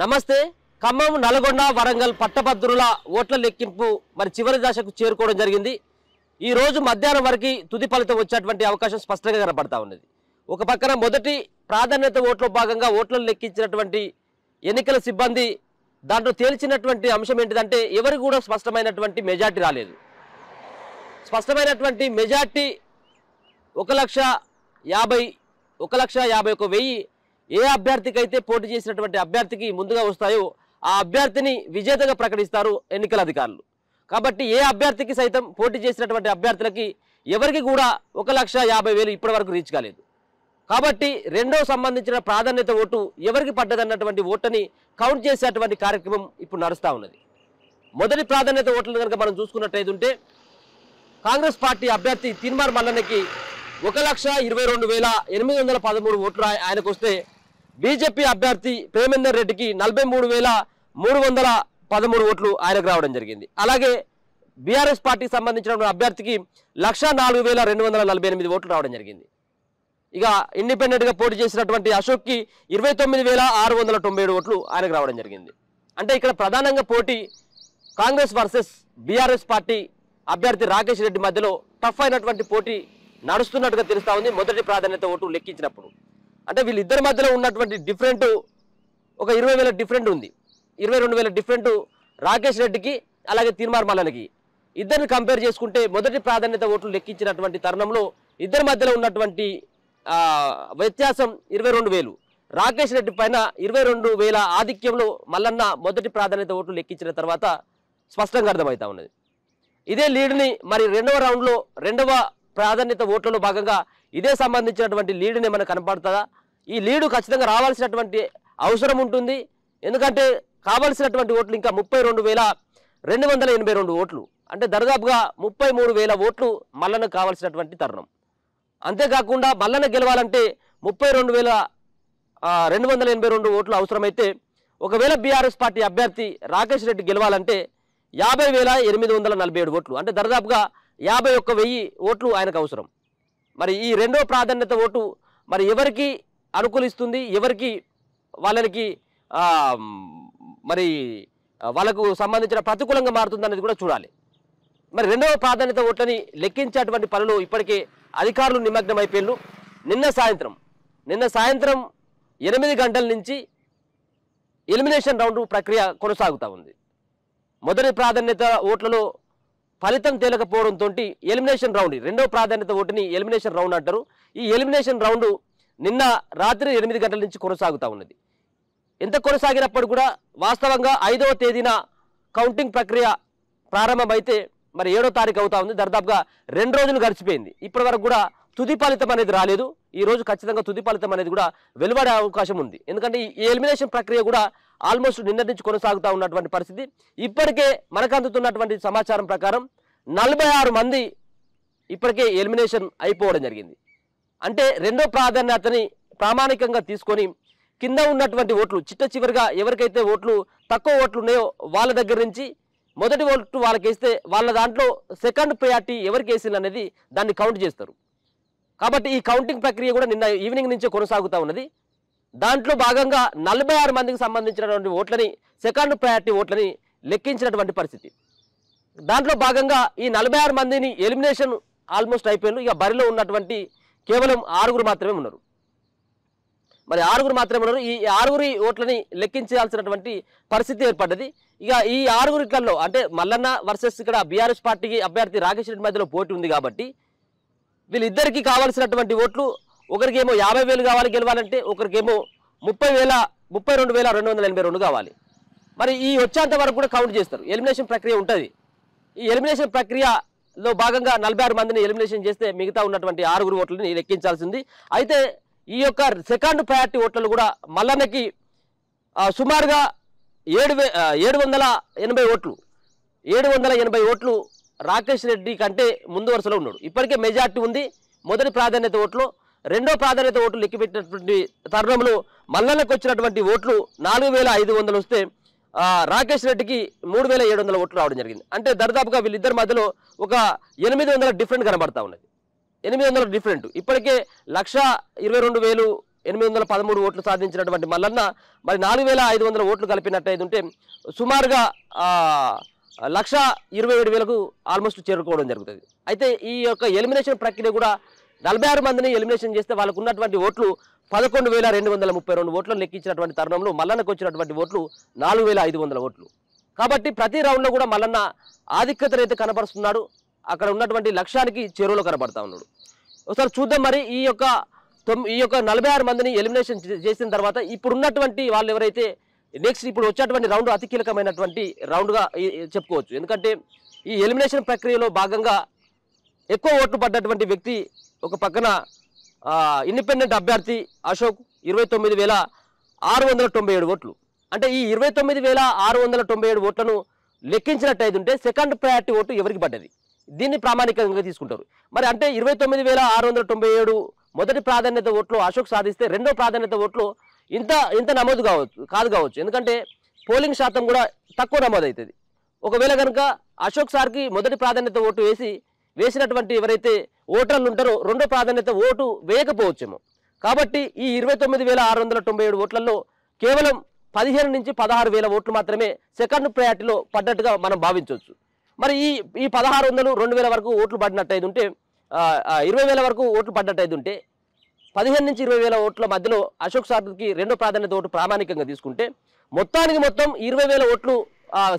నమస్తే. ఖమ్మం, నల్గొండ, వరంగల్ పట్టభద్రుల ఓట్ల లెక్కింపు మరి చివరి దశకు చేరుకోవడం జరిగింది. ఈ రోజు మధ్యాహ్నం వరకు తుది ఫలితం వచ్చేటువంటి అవకాశం స్పష్టంగా కనబడతా ఉన్నది. ఒక పక్కన మొదటి ప్రాధాన్యత ఓట్లో భాగంగా ఓట్లను లెక్కించినటువంటి ఎన్నికల సిబ్బంది దాంట్లో తేల్చినటువంటి అంశం ఏంటిదంటే ఎవరికి కూడా స్పష్టమైనటువంటి మెజార్టీ రాలేదు. స్పష్టమైనటువంటి మెజార్టీ 1,51,000 ఏ అభ్యర్థికి అయితే పోటీ చేసినటువంటి అభ్యర్థికి ముందుగా వస్తాయో ఆ అభ్యర్థిని విజేతగా ప్రకటిస్తారు ఎన్నికల అధికారులు. కాబట్టి ఏ అభ్యర్థికి సైతం పోటీ చేసినటువంటి అభ్యర్థులకి ఎవరికి కూడా 1,50,000 ఇప్పటి వరకు రీచ్ కాలేదు. కాబట్టి రెండో సంబంధించిన ప్రాధాన్యత ఓటు ఎవరికి పడ్డదన్నటువంటి ఓటుని కౌంట్ చేసేటువంటి కార్యక్రమం ఇప్పుడు నడుస్తూ ఉన్నది. మొదటి ప్రాధాన్యత ఓట్లను కనుక మనం చూసుకున్నట్టయితే కాంగ్రెస్ పార్టీ అభ్యర్థి తీన్మార్ మల్లన్నకి 1,22,813 ఓట్లు ఆయనకు వస్తే బీజేపీ అభ్యర్థి ప్రేమేందర్ రెడ్డికి 43,313 ఓట్లు ఆయనకు రావడం జరిగింది. అలాగే బీఆర్ఎస్ పార్టీకి సంబంధించిన అభ్యర్థికి 1,04,248 ఓట్లు రావడం జరిగింది. ఇక ఇండిపెండెంట్గా పోటీ చేసినటువంటి అశోక్కి 29,697 ఓట్లు ఆయనకు రావడం జరిగింది. అంటే ఇక్కడ ప్రధానంగా పోటీ కాంగ్రెస్ వర్సెస్ బీఆర్ఎస్ పార్టీ అభ్యర్థి రాకేష్ రెడ్డి మధ్యలో టఫ్ అయినటువంటి పోటీ నడుస్తున్నట్టుగా తెలుస్తా ఉంది. మొదటి ప్రాధాన్యత ఓటు లెక్కించినప్పుడు అంటే వీళ్ళిద్దరి మధ్యలో ఉన్నటువంటి డిఫరెంట్ ఒక 20,000 డిఫరెంట్ ఉంది. 22,000 డిఫరెంట్ రాకేష్ రెడ్డికి అలాగే తీన్మార్ మల్లన్నకి. ఇద్దరిని కంపేర్ చేసుకుంటే మొదటి ప్రాధాన్యత ఓట్లు లెక్కించినటువంటి తరుణంలో ఇద్దరి మధ్యలో ఉన్నటువంటి వ్యత్యాసం 22,000. రాకేష్ రెడ్డి పైన 22,000 ఆధిక్యంలో మల్లన్న మొదటి ప్రాధాన్యత ఓట్లు లెక్కించిన తర్వాత స్పష్టంగా అర్థమవుతా ఉన్నది. ఇదే లీడ్ని మరి రెండవ రౌండ్లో రెండవ ప్రాధాన్యత ఓట్లలో భాగంగా ఇదే సంబంధించినటువంటి లీడ్ని మనకు కనపడుతుందా? ఈ లీడు ఖచ్చితంగా రావాల్సినటువంటి అవసరం ఉంటుంది. ఎందుకంటే కావాల్సినటువంటి ఓట్లు ఇంకా 32,282 ఓట్లు, అంటే దరిదాపుగా 33,000 ఓట్లు మల్లన్న కావాల్సినటువంటి తరుణం. అంతేకాకుండా మల్లన్న గెలవాలంటే 32,282 ఓట్లు అవసరమైతే ఒకవేళ బీఆర్ఎస్ పార్టీ అభ్యర్థి రాకేష్ రెడ్డి గెలవాలంటే 50,847 ఓట్లు, అంటే దరిదాపుగా 51,000 ఓట్లు ఆయనకు అవసరం. మరి ఈ రెండో ప్రాధాన్యత ఓటు మరి ఎవరికి అనుకూలిస్తుంది, ఎవరికి వాళ్ళకి మరి వాళ్ళకు సంబంధించిన ప్రతికూలంగా మారుతుంది అనేది కూడా చూడాలి. మరి రెండవ ప్రాధాన్యత ఓట్లని లెక్కించేటువంటి పనులు ఇప్పటికే అధికారులు నిమగ్నం అయిపోయారు. నిన్న సాయంత్రం 8 గంటల నుంచి ఎలిమినేషన్ రౌండ్ ప్రక్రియ కొనసాగుతూ ఉంది. మొదటి ప్రాధాన్యత ఓట్లలో ఫలితం తేలకపోవడంతో ఎలిమినేషన్ రౌండ్, రెండో ప్రాధాన్యత ఓటుని ఎలిమినేషన్ రౌండ్ అంటారు. ఈ ఎలిమినేషన్ రౌండ్ నిన్న రాత్రి 8 గంటల నుంచి కొనసాగుతూ ఉన్నది. ఎంత కొనసాగినప్పుడు కూడా వాస్తవంగా 5వ తేదీన కౌంటింగ్ ప్రక్రియ ప్రారంభమైతే మరి 7వ తారీఖు అవుతా ఉంది. దాదాపుగా 2 రోజులు గడిచిపోయింది. ఇప్పటి వరకు కూడా తుది ఫలితం అనేది రాలేదు. ఈ రోజు ఖచ్చితంగా తుది ఫలితం అనేది కూడా వెలువడే అవకాశం ఉంది. ఎందుకంటే ఈ ఎలిమినేషన్ ప్రక్రియ కూడా ఆల్మోస్ట్ నిన్న నుంచి కొనసాగుతూ ఉన్నటువంటి పరిస్థితి. ఇప్పటికే మనకు అందుతున్నటువంటి సమాచారం ప్రకారం 46 మంది ఇప్పటికే ఎలిమినేషన్ అయిపోవడం జరిగింది. అంటే రెండో ప్రాధాన్యతని ప్రామాణికంగా తీసుకొని కింద ఉన్నటువంటి ఓట్లు చిట్ట చివరిగా ఎవరికైతే ఓట్లు తక్కువ ఓట్లు ఉన్నాయో వాళ్ళ దగ్గర నుంచి మొదటి ఓట్లు వాళ్ళకి వేస్తే వాళ్ళ దాంట్లో సెకండ్ ప్రయారిటీ ఎవరికి వేసింది అనేది దాన్ని కౌంట్ చేస్తారు. కాబట్టి ఈ కౌంటింగ్ ప్రక్రియ కూడా నిన్న ఈవినింగ్ నుంచే కొనసాగుతూ ఉన్నది. దాంట్లో భాగంగా 46 మందికి సంబంధించినటువంటి ఓట్లని సెకండ్ ప్రయారిటీ ఓట్లని లెక్కించినటువంటి పరిస్థితి. దాంట్లో భాగంగా ఈ 46 మందిని ఎలిమినేషన్ ఆల్మోస్ట్ అయిపోయారు. ఇక బరిలో ఉన్నటువంటి కేవలం 6 మాత్రమే ఉన్నారు. మరి 6 మాత్రమే ఉన్నారు. ఈ 6 ఓట్లని లెక్కించాల్సినటువంటి పరిస్థితి ఏర్పడ్డది. ఇక ఈ 6 అంటే మల్లన్న వర్సెస్ ఇక్కడ బీఆర్ఎస్ పార్టీకి అభ్యర్థి రాకేష్ రెడ్డి మధ్యలో పోటీ ఉంది కాబట్టి వీళ్ళిద్దరికీ కావాల్సినటువంటి ఓట్లు ఒకరికేమో 50,000 కావాలి గెలవాలంటే, ఒకరికేమో 32,282 కావాలి. మరి ఈ వచ్చేంత వరకు కూడా కౌంట్ చేస్తారు. ఎలిమినేషన్ ప్రక్రియ ఉంటుంది. ఈ ఎలిమినేషన్ ప్రక్రియలో భాగంగా 46 మందిని ఎలిమినేషన్ చేస్తే మిగతా ఉన్నటువంటి 6 ఓట్లని లెక్కించాల్సింది. అయితే ఈ యొక్క సెకండ్ ప్రయారిటీ ఓట్లలో కూడా మల్లన్నకి సుమారుగా 780 ఓట్లు 780 ఓట్లు రాకేష్ రెడ్డి కంటే ముందు వరుసలో ఉన్నాడు. ఇప్పటికే మెజార్టీ ఉంది మొదటి ప్రాధాన్యత ఓట్లో. రెండో ప్రాధాన్యత ఓట్లు లెక్కిపెట్టినటువంటి తరుణంలో మల్లన్నకు వచ్చినటువంటి ఓట్లు 4,500 వస్తే రాకేష్ రెడ్డికి 3,700 ఓట్లు రావడం జరిగింది. అంటే దరిదాపుగా వీళ్ళిద్దరి మధ్యలో ఒక 800 డిఫరెంట్ కనబడతా ఉన్నది. 800 డిఫరెంట్. ఇప్పటికే 1,22,000 813 ఓట్లు సాధించినటువంటి మల్లన్న మరి 4500 ఓట్లు కలిపినట్టయితే ఉంటే సుమారుగా 1,27,000కు ఆల్మోస్ట్ చేరుకోవడం జరుగుతుంది. అయితే ఈ యొక్క ఎలిమినేషన్ ప్రక్రియ కూడా 46 మందిని ఎలిమినేషన్ చేస్తే వాళ్ళకు ఉన్నటువంటి ఓట్లు 11,232 ఓట్లను లెక్కించినటువంటి తరుణంలో మల్లన్నకు వచ్చినటువంటి ఓట్లు 4,500 ఓట్లు. కాబట్టి ప్రతి రౌండ్లో కూడా మల్లన్న ఆధిక్యతనైతే కనబరుస్తున్నాడు. అక్కడ ఉన్నటువంటి లక్ష్యానికి చేరువలో కనబడతా ఉన్నాడు. ఒకసారి చూద్దాం మరి ఈ యొక్క 46 మందిని ఎలిమినేషన్ చేసిన తర్వాత ఇప్పుడు ఉన్నటువంటి వాళ్ళు ఎవరైతే నెక్స్ట్ ఇప్పుడు వచ్చేటువంటి రౌండ్ అతి కీలకమైనటువంటి రౌండ్గా చెప్పుకోవచ్చు. ఎందుకంటే ఈ ఎలిమినేషన్ ప్రక్రియలో భాగంగా ఎక్కువ ఓట్లు పడ్డటువంటి వ్యక్తి ఒక పక్కన ఇండిపెండెంట్ అభ్యర్థి అశోక్ 29,697 ఓట్లు. అంటే ఈ 29,697 ఓట్లను లెక్కించినట్టయితే సెకండ్ ప్రయారిటీ ఓటు ఎవరికి పడ్డది దీన్ని ప్రామాణికంగా తీసుకుంటారు. మరి అంటే 29,697 మొదటి ప్రాధాన్యత ఓట్లు అశోక్ సాధిస్తే రెండో ప్రాధాన్యత ఓట్లు ఇంత నమోదు కావచ్చు. ఎందుకంటే పోలింగ్ శాతం కూడా తక్కువ నమోదు అవుతుంది. ఒకవేళ కనుక అశోక్ సార్కి మొదటి ప్రాధాన్యత ఓటు వేసినటువంటి ఎవరైతే ఓటర్లు ఉంటారో రెండో ప్రాధాన్యత ఓటు వేయకపోవచ్చేమో. కాబట్టి ఈ 29,697 ఓట్లలో కేవలం 15 నుంచి 16,000 ఓట్లు మాత్రమే సెకండ్ ప్రయారిటీలో పడ్డట్టుగా మనం భావించవచ్చు. మరి ఈ 1,600 2,000 వరకు ఓట్లు పడినట్టయితే ఉంటే 20,000 వరకు ఓట్లు పడ్డట్టయితే ఉంటే 15 నుంచి 20,000 ఓట్ల మధ్యలో అశోక్ సార్కి రెండో ప్రాధాన్యత ఓటు ప్రామాణికంగా తీసుకుంటే మొత్తం 20,000 ఓట్లు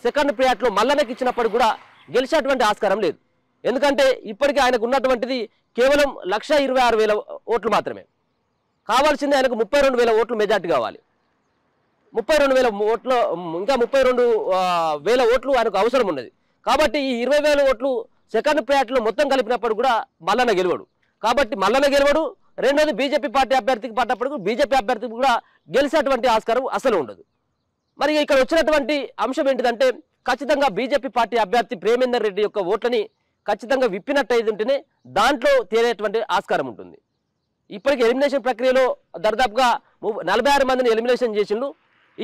సెకండ్ ప్రయారిటీలో మల్లన్నకి ఇచ్చినప్పుడు కూడా గెలిచేటువంటి ఆస్కారం లేదు. ఎందుకంటే ఇప్పటికీ ఆయనకు ఉన్నటువంటిది కేవలం 1,26,000 ఓట్లు మాత్రమే. కావాల్సింది ఆయనకు 32,000 ఓట్లు మెజార్టీ కావాలి. 32,000 ఓట్లు ఇంకా 32,000 ఓట్లు ఆయనకు అవసరం ఉన్నది. కాబట్టి ఈ 20,000 ఓట్లు సెకండ్ ప్రయారిటీలో మొత్తం కలిపినప్పుడు కూడా మల్లన్న గెలవడు. కాబట్టి మల్లన్న గెలవడు. రెండోది బీజేపీ పార్టీ అభ్యర్థికి పడ్డప్పుడు బీజేపీ అభ్యర్థికి కూడా గెలిచేటువంటి ఆస్కారం అసలు ఉండదు. మరి ఇక్కడ వచ్చినటువంటి అంశం ఏంటిదంటే ఖచ్చితంగా బీజేపీ పార్టీ అభ్యర్థి ప్రేమేందర్ రెడ్డి యొక్క ఓట్లని ఖచ్చితంగా విప్పినట్టయితుంటేనే దాంట్లో తేలేటువంటి ఆస్కారం ఉంటుంది. ఇప్పటికి ఎలిమినేషన్ ప్రక్రియలో దాదాపుగా 46 మందిని ఎలిమినేషన్ చేసిండు.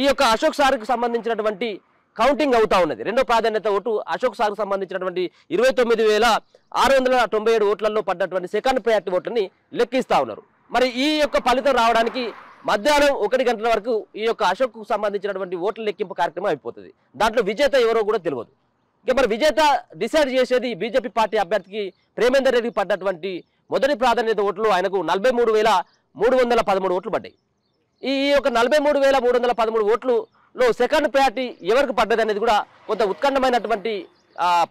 ఈ యొక్క అశోక్ సార్కి సంబంధించినటువంటి కౌంటింగ్ అవుతా ఉన్నది. రెండో ప్రాధాన్యత ఓటు అశోక్ సార్కు సంబంధించినటువంటి 29,697 ఓట్లలో పడ్డటువంటి సెకండ్ ప్రయారిటీ ఓట్లని లెక్కిస్తా ఉన్నారు. మరి ఈ యొక్క ఫలితం రావడానికి మధ్యాహ్నం 1 గంటల వరకు ఈ యొక్క అశోక్కు సంబంధించినటువంటి ఓట్ల లెక్కింపు కార్యక్రమం అయిపోతుంది. దాంట్లో విజేత ఎవరో కూడా తెలియదు. ఇక మరి విజేత డిసైడ్ చేసేది బీజేపీ పార్టీ అభ్యర్థికి ప్రేమేందర్ రెడ్డికి పడ్డటువంటి మొదటి ప్రాధాన్యత ఓట్లు ఆయనకు 43,313 ఓట్లు పడ్డాయి. ఈ యొక్క 43,313 ఓట్లలో సెకండ్ ప్రయారిటీ ఎవరికి పడ్డది అనేది కూడా కొంత ఉత్కంఠమైనటువంటి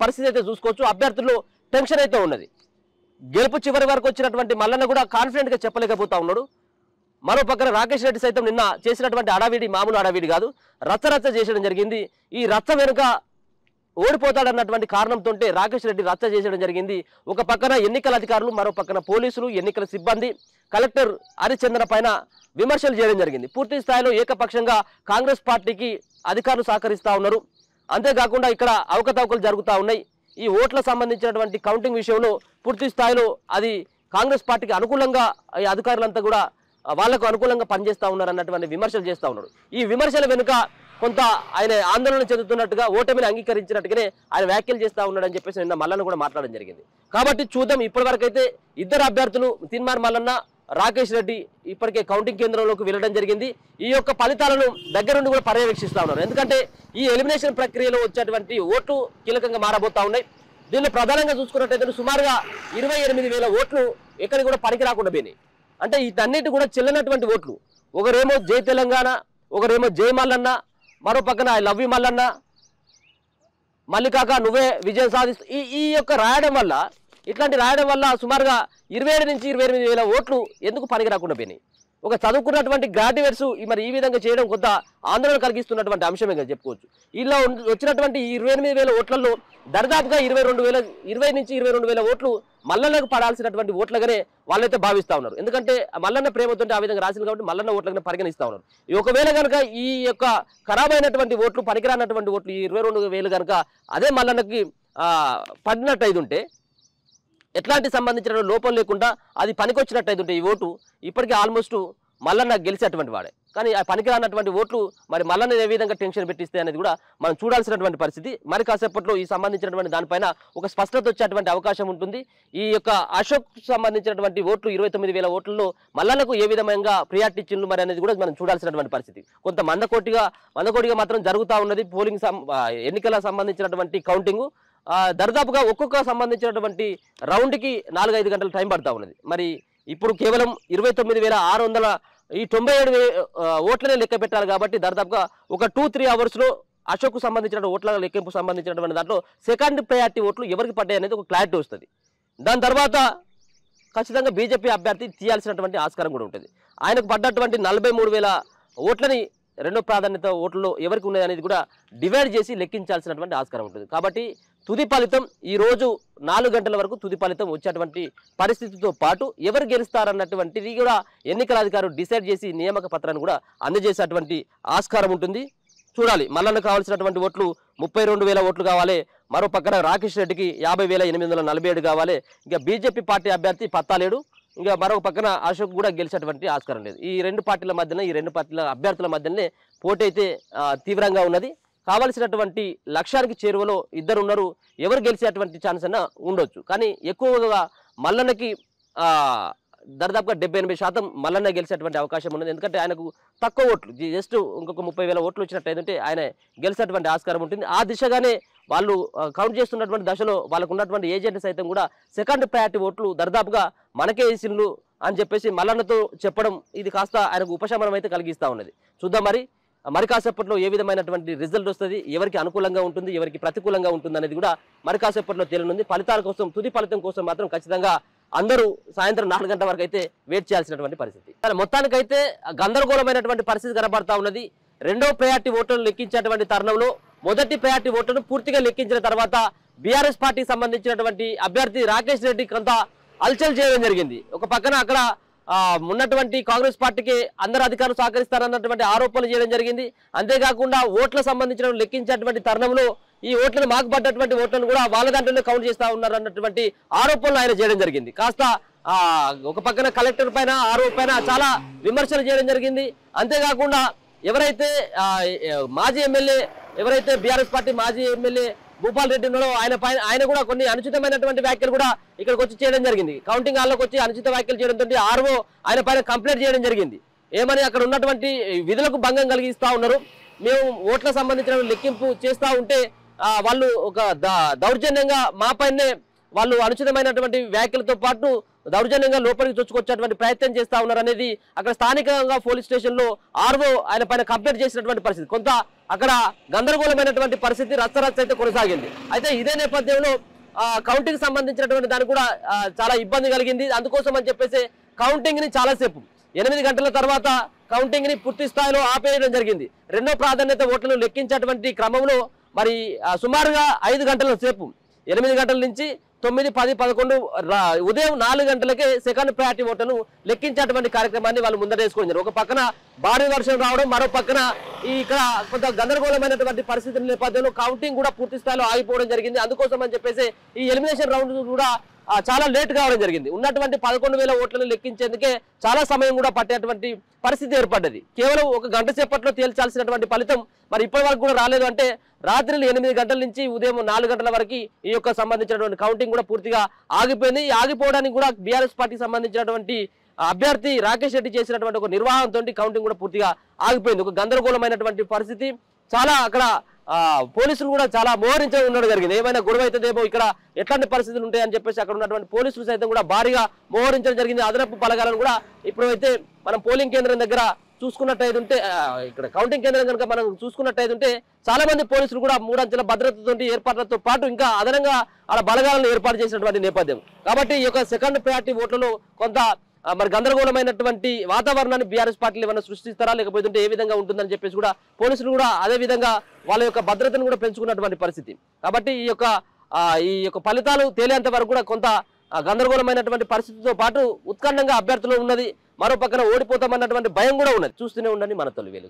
పరిస్థితి అయితే చూసుకోవచ్చు. అభ్యర్థుల్లో టెన్షన్ అయితే ఉన్నది. గెలుపు చివరి వరకు వచ్చినటువంటి మల్లన్న కూడా కాన్ఫిడెంట్గా చెప్పలేకపోతా ఉన్నాడు. మరో పక్కన రాకేష్ రెడ్డి సైతం నిన్న చేసినటువంటి అడావిడి మామూలు అడావిడి కాదు, రచ్చ చేయడం జరిగింది. ఈ రచ్చ వెనుక ఓడిపోతాడన్నటువంటి కారణంతో రాకేష్ రెడ్డి రచ్చ చేసడం జరిగింది. ఒక పక్కన ఎన్నికల అధికారులు, మరో పక్కన పోలీసులు, ఎన్నికల సిబ్బంది, కలెక్టర్ హరిచంద్ర పైన విమర్శలు చేయడం జరిగింది. పూర్తి స్థాయిలో ఏకపక్షంగా కాంగ్రెస్ పార్టీకి అధికారులు సహకరిస్తూ ఉన్నారు. అంతేకాకుండా ఇక్కడ అవకతవకలు జరుగుతూ ఉన్నాయి. ఈ ఓట్ల సంబంధించినటువంటి కౌంటింగ్ విషయంలో పూర్తి స్థాయిలో అది కాంగ్రెస్ పార్టీకి అనుకూలంగా ఈ అధికారులంతా కూడా వాళ్లకు అనుకూలంగా పనిచేస్తూ ఉన్నారు అన్నటువంటి విమర్శలు చేస్తూ ఉన్నారు. ఈ విమర్శల వెనుక కొంత ఆయన ఆందోళన చెందుతున్నట్టుగా, ఓటమిని అంగీకరించినట్టుగానే ఆయన వ్యాఖ్యలు చేస్తూ ఉన్నాడని చెప్పేసి నిన్న మల్లన్న కూడా మాట్లాడడం జరిగింది. కాబట్టి చూద్దాం. ఇప్పటివరకు అయితే ఇద్దరు అభ్యర్థులు తీన్మార్ మల్లన్న, రాకేష్ రెడ్డి ఇప్పటికే కౌంటింగ్ కేంద్రంలోకి వెళ్ళడం జరిగింది. ఈ యొక్క ఫలితాలను దగ్గరుండి కూడా పర్యవేక్షిస్తూ ఉన్నారు. ఎందుకంటే ఈ ఎలిమినేషన్ ప్రక్రియలో వచ్చేటువంటి ఓట్లు కీలకంగా మారబోతా ఉన్నాయి. దీనిలో ప్రధానంగా చూసుకున్నట్టయితే సుమారుగా 28,000 ఓట్లు ఎక్కడికి కూడా పనికి రాకుండా పోయినాయి. అంటే వీటన్నిటి కూడా చెల్లనటువంటి ఓట్లు. ఒకరేమో జై తెలంగాణ, ఒకరేమో జై మల్లన్న, మరో పక్కన ఐ లవ్ యూ మల్లన్న, మల్లికాక నువ్వే విజయం సాధిస్తూ ఈ యొక్క రాయడం వల్ల, ఇట్లాంటి రాయడం వల్ల సుమారుగా 27 నుంచి 28,000 ఓట్లు ఎందుకు పనికి రాకుండా పోయినాయి. ఒక చదువుకున్నటువంటి గ్రాడ్యుయేట్స్ మరి ఈ విధంగా చేయడం కొంత ఆందోళన కలిగిస్తున్నటువంటి అంశమే కదా చెప్పుకోవచ్చు. ఇలా వచ్చినటువంటి 28,000 ఓట్లలో దరిదాపుగా 20 నుంచి 22,000 ఓట్లు మల్లన్నకు పడాల్సినటువంటి ఓట్లుగానే వాళ్ళైతే భావిస్తూ ఉన్నారు. ఎందుకంటే మల్లన్న ప్రేమతో ఆ విధంగా రాసింది కాబట్టి మల్లన్న ఓట్లుగానే పరిగణిస్తూ ఉన్నారు. ఒకవేళ కనుక ఈ యొక్క ఖరాబ్ అయినటువంటి ఓట్లు, పనికిరానటువంటి ఓట్లు 22,000 కనుక అదే మల్లన్నకి పడినట్టయితే ఉంటే, ఎట్లాంటి సంబంధించిన లోపం లేకుండా అది పనికొచ్చినట్టయితే ఉంటే ఈ ఓటు ఇప్పటికీ ఆల్మోస్ట్ మల్లన్న గెలిచేటువంటి వాడే. కానీ ఆ పనికిరానటువంటి ఓట్లు మరి మల్లన్న ఏ విధంగా టెన్షన్ పెట్టిస్తే అనేది కూడా మనం చూడాల్సినటువంటి పరిస్థితి. మరి కాసేపట్లో ఈ సంబంధించినటువంటి దానిపైన ఒక స్పష్టత వచ్చేటువంటి అవకాశం ఉంటుంది. ఈ యొక్క అశోక్ సంబంధించినటువంటి ఓట్లు 29,000 ఓట్లలో మల్లన్నకు ఏ విధంగా ప్రియారిటీ ఇచ్చిండ్రు మరి అనేది కూడా మనం చూడాల్సినటువంటి పరిస్థితి. కొంత మందకోటిగా మాత్రం జరుగుతూ ఉన్నది పోలింగ్ ఎన్నికల సంబంధించినటువంటి కౌంటింగ్. దరిదాపుగా ఒక్కొక్క సంబంధించినటువంటి రౌండ్కి 4-5 గంటల టైం పడతా ఉన్నది. మరి ఇప్పుడు కేవలం 29,600 ఈ 97 ఓట్లనే లెక్క పెట్టాలి కాబట్టి దాదాపుగా ఒక 2-3 అవర్స్లో అశోక్కు సంబంధించిన ఓట్ల లెక్కింపు సంబంధించినటువంటి దాంట్లో సెకండ్ ప్రయారిటీ ఓట్లు ఎవరికి పడ్డాయి అనేది ఒక క్లారిటీ వస్తుంది. దాని తర్వాత ఖచ్చితంగా బీజేపీ అభ్యర్థి తీయాల్సినటువంటి ఆస్కారం కూడా ఉంటుంది. ఆయనకు పడ్డటువంటి 43,000 ఓట్లని రెండో ప్రాధాన్యత ఓట్లలో ఎవరికి ఉన్నాయి అనేది కూడా డివైడ్ చేసి లెక్కించాల్సినటువంటి ఆస్కారం ఉంటుంది. కాబట్టి తుది ఫలితం ఈరోజు 4 గంటల వరకు తుది ఫలితం వచ్చేటువంటి పరిస్థితితో పాటు ఎవరు గెలుస్తారన్నటువంటిది కూడా ఎన్నికల అధికారులు డిసైడ్ చేసి నియామక పత్రాన్ని కూడా అందజేసేటువంటి ఆస్కారం ఉంటుంది. చూడాలి. మల్లన్న కావాల్సినటువంటి ఓట్లు 32,000 ఓట్లు కావాలి. మరో పక్కన రాకేష్ రెడ్డికి 50,847 కావాలి. ఇంకా బీజేపీ పార్టీ అభ్యర్థి పత్తాలేడు. ఇంకా మరొక పక్కన అశోక్ కూడా గెలిచేటువంటి ఆస్కారం లేదు. ఈ రెండు పార్టీల మధ్యన ఈ రెండు పార్టీల అభ్యర్థుల మధ్యనే పోటీ అయితే తీవ్రంగా ఉన్నది. కావాల్సినటువంటి లక్ష్యానికి చేరువలో ఇద్దరు ఉన్నారు. ఎవరు గెలిచేటువంటి ఛాన్స్ అయినా ఉండొచ్చు. కానీ ఎక్కువగా మల్లన్నకి దాదాపుగా 70-80% మల్లన్న గెలిచేటువంటి అవకాశం ఉన్నది. ఎందుకంటే ఆయనకు తక్కువ ఓట్లు, జస్ట్ ఇంకొక 30,000 ఓట్లు వచ్చినట్టయితే ఆయన గెలిచేటువంటి ఆస్కారం ఉంటుంది. ఆ దిశగానే వాళ్ళు కౌంట్ చేస్తున్నటువంటి దశలో వాళ్ళకు ఉన్నటువంటి ఏజెంట్ సైతం కూడా సెకండ్ ప్రయారిటీ ఓట్లు దరిదాపుగా మనకే వేసిండ్లు అని చెప్పేసి మల్లన్నతో చెప్పడం ఇది కాస్త ఆయనకు ఉపశమనం అయితే కలిగిస్తూ ఉన్నది. చూద్దాం మరి కాసేపట్లో ఏ విధమైనటువంటి రిజల్ట్ వస్తుంది, ఎవరికి అనుకూలంగా ఉంటుంది, ఎవరికి ప్రతికూలంగా ఉంటుంది అనేది కూడా మరి కాసేపట్లో తేలనుంది. ఫలితాల కోసం, తుది ఫలితం కోసం మాత్రం ఖచ్చితంగా అందరూ సాయంత్రం 4 గంటల వరకు అయితే వెయిట్ చేయాల్సినటువంటి పరిస్థితి. మొత్తానికైతే గందరగోళమైనటువంటి పరిస్థితి కనబడతా ఉన్నది. రెండో ప్రయారిటీ ఓట్లను లెక్కించేటువంటి తరుణంలో మొదటి ప్రయారిటీ ఓట్లను పూర్తిగా లెక్కించిన తర్వాత బీఆర్ఎస్ పార్టీకి సంబంధించినటువంటి అభ్యర్థి రాకేష్ రెడ్డి కొంత అల్చల్ చేయడం జరిగింది. ఒక పక్కన అక్కడ ఉన్నటువంటి కాంగ్రెస్ పార్టీకి అందరు అధికారులు సహకరిస్తారన్నటువంటి ఆరోపణలు చేయడం జరిగింది. అంతేకాకుండా ఓట్ల సంబంధించిన లెక్కించేటువంటి తరుణంలో ఈ ఓట్లను మాకు పడ్డటువంటి ఓట్లను కూడా వాళ్ళ దాంట్లోనే కౌంట్ చేస్తా ఉన్నారు అన్నటువంటి ఆరోపణలు ఆయన చేయడం జరిగింది. కాస్త ఒక పక్కన కలెక్టర్ పైన ఆరోపణ పైన చాలా విమర్శలు చేయడం జరిగింది. అంతేకాకుండా ఎవరైతే మాజీ ఎమ్మెల్యే ఎవరైతే బీఆర్ఎస్ పార్టీ మాజీ ఎమ్మెల్యే భూపాల్ రెడ్డి ఉన్నాడో ఆయన కూడా కొన్ని అనుచితమైనటువంటి వ్యాఖ్యలు కూడా ఇక్కడికి వచ్చి చేయడం జరిగింది. కౌంటింగ్ హాల్లోకి వచ్చి అనుచిత వ్యాఖ్యలు చేయడంతో ఆర్ఓ ఆయన పైన కంప్లైంట్ చేయడం జరిగింది. ఏమని అక్కడ ఉన్నటువంటి విధులకు భంగం కలిగిస్తా ఉన్నారు, మేము ఓట్ల సంబంధించిన లెక్కింపు చేస్తూ ఉంటే వాళ్ళు ఒక దౌర్జన్యంగా మా పైనే వాళ్ళు అనుచితమైనటువంటి వ్యాఖ్యలతో పాటు దౌర్జన్యంగా లోపలికి చొచ్చుకొచ్చేటువంటి ప్రయత్నం చేస్తా ఉన్నారు అనేది అక్కడ స్థానికంగా పోలీస్ స్టేషన్లో ఆర్ఓ ఆయన పైన కంప్లైంట్ చేసినటువంటి పరిస్థితి. కొంత అక్కడ గందరగోళమైనటువంటి పరిస్థితి రచ్చరచ్చ అయితే కొనసాగింది. అయితే ఇదే నేపథ్యంలో కౌంటింగ్ సంబంధించినటువంటి దానికి కూడా చాలా ఇబ్బంది కలిగింది. అందుకోసం అని చెప్పేసి కౌంటింగ్ ని చాలాసేపు 8 గంటల తర్వాత కౌంటింగ్ ని పూర్తి స్థాయిలో ఆపేయడం జరిగింది. రెండో ప్రాధాన్యత ఓట్లను లెక్కించేటువంటి క్రమంలో మరి సుమారుగా 5 గంటల సేపు 8 గంటల నుంచి 9, 10, 11 ఉదయం 4 గంటలకే సెకండ్ ప్రయారిటీ ఓట్లను లెక్కించేటువంటి కార్యక్రమాన్ని వాళ్ళు ముందరేసుకున్నారు. ఒక పక్కన భారీ వర్షం రావడం, మరో పక్కన ఇక్కడ కొంత గందరగోళమైనటువంటి పరిస్థితుల నేపథ్యంలో కౌంటింగ్ కూడా పూర్తి స్థాయిలో ఆగిపోవడం జరిగింది. అందుకోసం అని చెప్పేసి ఈ ఎలిమినేషన్ రౌండ్ కూడా చాలా లేట్ కావడం జరిగింది. ఉన్నటువంటి 11,000 ఓట్లను లెక్కించేందుకే చాలా సమయం కూడా పట్టేటువంటి పరిస్థితి ఏర్పడ్డది. కేవలం ఒక గంట సేపట్లో తేల్చాల్సినటువంటి ఫలితం మరి ఇప్పటి వరకు కూడా రాలేదు. అంటే రాత్రి 8 గంటల నుంచి ఉదయం 4 గంటల వరకు ఈ యొక్క సంబంధించినటువంటి కౌంటింగ్ కూడా పూర్తిగా ఆగిపోయింది. ఆగిపోవడానికి కూడా బీఆర్ఎస్ పార్టీకి సంబంధించినటువంటి అభ్యర్థి రాకేష్ రెడ్డి చేసినటువంటి ఒక నిర్వాహంతో కౌంటింగ్ కూడా పూర్తిగా ఆగిపోయింది. ఒక గందరగోళమైనటువంటి పరిస్థితి. చాలా అక్కడ పోలీసులు కూడా చాలా మోహరించడం ఉండడం జరిగింది. ఏమైనా గొడవ అవుతుందేమో, ఇక్కడ ఎట్లాంటి పరిస్థితులు ఉంటాయని చెప్పేసి అక్కడ ఉన్నటువంటి పోలీసులు సైతం కూడా భారీగా మోహరించడం జరిగింది. అదనపు బలగాలను కూడా ఇప్పుడైతే మనం పోలింగ్ కేంద్రం దగ్గర చూసుకున్నట్టయితే ఇక్కడ కౌంటింగ్ కేంద్రం కనుక మనం చూసుకున్నట్టయితే చాలా మంది పోలీసులు కూడా 3 అంచెల భద్రతతో ఏర్పాట్లతో పాటు ఇంకా అదనంగా అలా బలగాలను ఏర్పాటు చేసినటువంటి నేపథ్యం. కాబట్టి ఈ యొక్క సెకండ్ ప్రయారిటీ ఓట్లలో కొంత మరి గందరగోళమైనటువంటి వాతావరణాన్ని బీఆర్ఎస్ పార్టీలు ఏమైనా సృష్టిస్తారా, లేకపోతే ఏ విధంగా ఉంటుందని చెప్పేసి కూడా పోలీసులు కూడా అదే విధంగా వాళ్ళ యొక్క భద్రతను కూడా పెంచుకున్నటువంటి పరిస్థితి. కాబట్టి ఈ యొక్క ఫలితాలు తేలేంత వరకు కూడా కొంత గందరగోళమైనటువంటి పరిస్థితితో పాటు ఉత్కంఠంగా అభ్యర్థులు ఉన్నది. మరో పక్కన ఓడిపోతామన్నటువంటి భయం కూడా ఉన్నది. చూస్తూనే ఉండండి మన తొలి వెలుగు.